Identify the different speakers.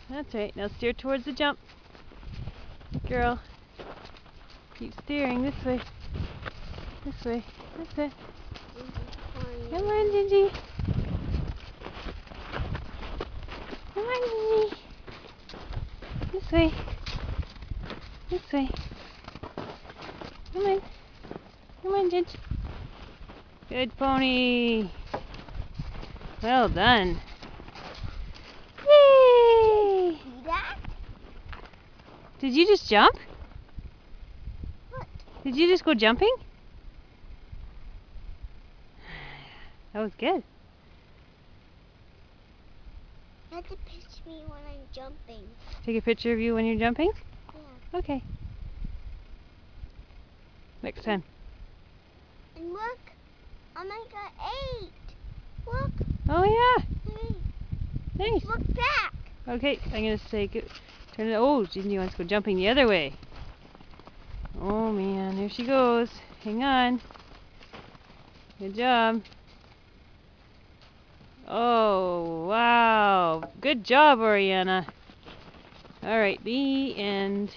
Speaker 1: That's right. Now steer towards the jump. Girl. Keep steering this way. This way. That's it. Come on, Gingy. Come on, Gingy. This way. This way. Come on. Come on, Gingy. Good pony. Well done. Yay!
Speaker 2: See that?
Speaker 1: Did you just jump?
Speaker 2: What?
Speaker 1: Did you just go jumping? That was good.
Speaker 2: You have to pitch me when I'm jumping.
Speaker 1: Take a picture of you when you're jumping?
Speaker 2: Yeah.
Speaker 1: Okay. Next time.
Speaker 2: And look, I got 8. Look.
Speaker 1: Oh yeah.
Speaker 2: Hey.
Speaker 1: Nice.
Speaker 2: Look back.
Speaker 1: Okay, I'm gonna say good. Turn it. Oh, Gingy wants to go jumping the other way. Oh man, here she goes. Hang on. Good job. Oh wow. Good job, Oriana. Alright, the end.